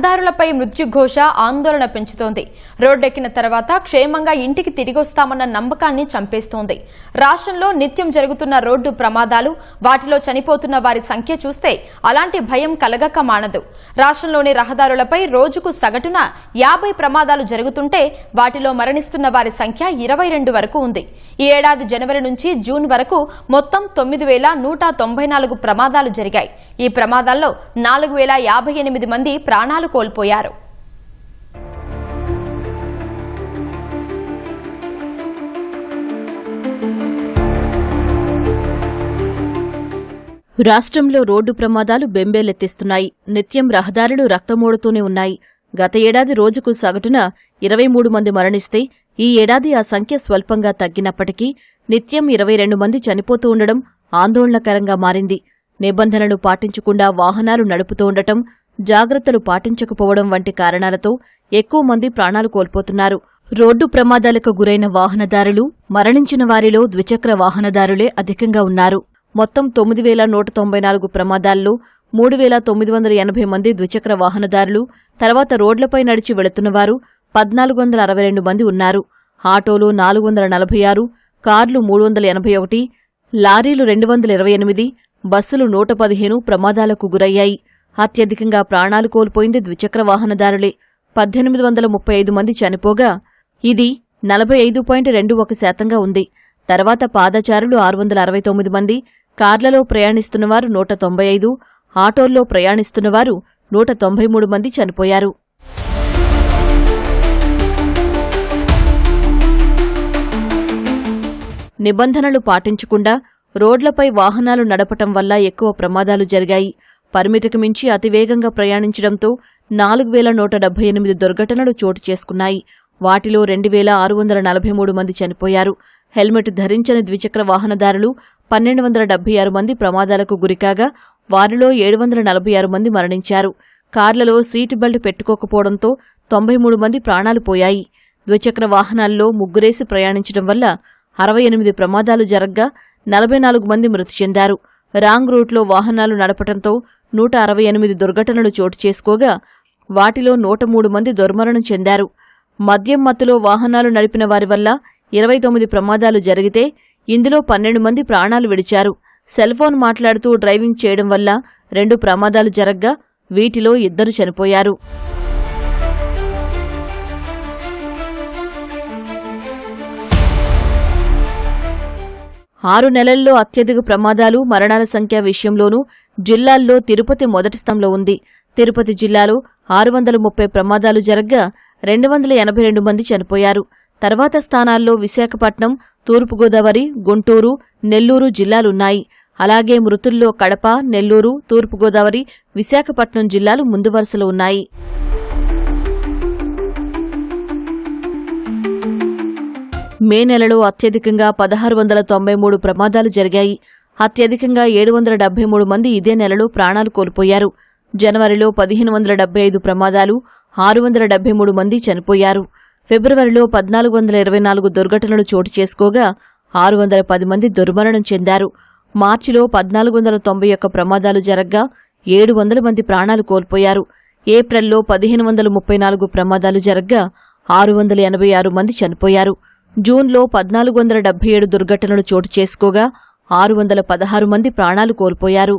రహదారులపై మృత్యుఘోష ఆందోళన పెంచుతోంది. రోడ్డెక్కిన తర్వాత క్షేమంగా ఇంటికి తిరిగొస్తామన్న నమ్మకాన్ని చంపేస్తోంది. రాష్ట్రంలో నిత్యం జరుగుతున్న రోడ్డు ప్రమాదాలు, వాటిలో చనిపోతున్న వారి సంఖ్య చూస్తే అలాంటి భయం కలగక మానదు. రాష్ట్రంలోని రహదారులపై రోజుకు సగటున 50 ప్రమాదాలు జరుగుతుంటే వాటిలో మరణిస్తున్న వారి సంఖ్య 22 వరకు ఉంది. ఈ ఏడాది జనవరి నుంచి జూన్ వరకు మొత్తం 9,194 ప్రమాదాలు జరిగాయి. ఈ ప్రమాదాల్లో 4,058 మంది ప్రాణాలు కోల్పోయారు. రాష్ట్రంలో రోడ్డు ప్రమాదాలు బెంబేలెత్తిస్తున్నాయి. నిత్యం రహదారులు రక్తమోడుతూనే ఉన్నాయి. గత ఏడాది రోజుకు సగటున 23 మంది మరణిస్తే ఈ ఏడాది ఆ సంఖ్య స్వల్పంగా తగ్గినప్పటికీ నిత్యం 22 మంది చనిపోతూ ఉండడం ఆందోళనకరంగా మారింది. నిబంధనలు పాటించకుండా వాహనాలు నడుపుతూ ఉండటం, జాగ్రత్తలు పాటించకపోవడం వంటి కారణాలతో ఎక్కువ మంది ప్రాణాలు కోల్పోతున్నారు. రోడ్డు ప్రమాదాలకు గురైన వాహనదారులు, మరణించిన వారిలో ద్విచక్ర వాహనదారులే అధికంగా ఉన్నారు. మొత్తం 9,194 ప్రమాదాల్లో 3,980 మంది ద్విచక్ర వాహనదారులు, తర్వాత రోడ్లపై నడిచి వెళుతున్నవారు 1,462 మంది ఉన్నారు. ఆటోలు 446, కార్లు 381, లారీలు 228, బస్సులు 115 ప్రమాదాలకు గురయ్యాయి. అత్యధికంగా ప్రాణాలు కోల్పోయింది ద్విచక్ర వాహనదారులే. 1,835 మంది చనిపోగా ఇది 45.21% ఉంది. తర్వాత పాదచారులు 669 మంది, కార్లలో ప్రయాణిస్తున్నవారు 195, ఆటోల్లో ప్రయాణిస్తున్నవారు 193 మంది చనిపోయారు. నిబంధనలు పాటించకుండా రోడ్లపై వాహనాలు నడపటం వల్ల ఎక్కువ ప్రమాదాలు జరిగాయి. పరిమితికి మించి అతివేగంగా ప్రయాణించడంతో 4,178 దుర్ఘటనలు చోటు చేసుకున్నాయి. వాటిలో 2,643 మంది చనిపోయారు. హెల్మెట్ ధరించని ద్విచక్ర వాహనదారులు 1,276 మంది ప్రమాదాలకు గురికాగా వారిలో 746 మంది మరణించారు. కార్లలో సీటు బెల్ట్ పెట్టుకోకపోవడంతో 93 మంది ప్రాణాలు పోయాయి. ద్విచక్ర వాహనాల్లో ముగ్గురేసి ప్రయాణించడం వల్ల 68 ప్రమాదాలు జరగ్గా 44 మంది మృతి చెందారు. రాంగ్ రూట్లో వాహనాలు నడపడంతో 168 దుర్ఘటనలు చోటు చేసుకోగా వాటిలో 103 మంది దుర్మరణం చెందారు. మద్యం మత్తులో వాహనాలు నడిపిన వారి వల్ల 29 ప్రమాదాలు జరిగితే ఇందులో 12 మంది ప్రాణాలు విడిచారు. సెల్ఫోన్ మాట్లాడుతూ డ్రైవింగ్ చేయడం వల్ల 2 ప్రమాదాలు జరగ్గా వీటిలో 2 చనిపోయారు. ఆరు నెలల్లో అత్యధిక ప్రమాదాలు, మరణాల సంఖ్య విషయంలోనూ జిల్లాల్లో తిరుపతి మొదటి స్థానంలో ఉంది. తిరుపతి జిల్లాలో 630 ప్రమాదాలు జరగ్గా 282 మంది చనిపోయారు. తర్వాత స్థానాల్లో విశాఖపట్నం, తూర్పుగోదావరి, గుంటూరు, నెల్లూరు జిల్లాలున్నాయి. అలాగే మృతుల్లో కడప, నెల్లూరు, తూర్పుగోదావరి, విశాఖపట్నం జిల్లాలు ముందు వరుసలో ఉన్నాయి. మే నెలలో అత్యధికంగా 1,693 ప్రమాదాలు జరిగాయి. అత్యధికంగా 773 మంది ఇదే నెలలో ప్రాణాలు కోల్పోయారు. జనవరిలో 1,575 ప్రమాదాలు, 673 మంది చనిపోయారు. ఫిబ్రవరిలో 1,424 దుర్ఘటనలు చోటు చేసుకోగా 610 మంది దుర్మరణం చెందారు. మార్చిలో 1,491 ప్రమాదాలు జరగ్గా 700 మంది ప్రాణాలు కోల్పోయారు. ఏప్రిల్లో 1,534 ప్రమాదాలు జరగ్గా 686 మంది చనిపోయారు. జూన్లో 1,477 దుర్ఘటనలు చోటు చేసుకోగా 616 మంది ప్రాణాలు కోల్పోయారు.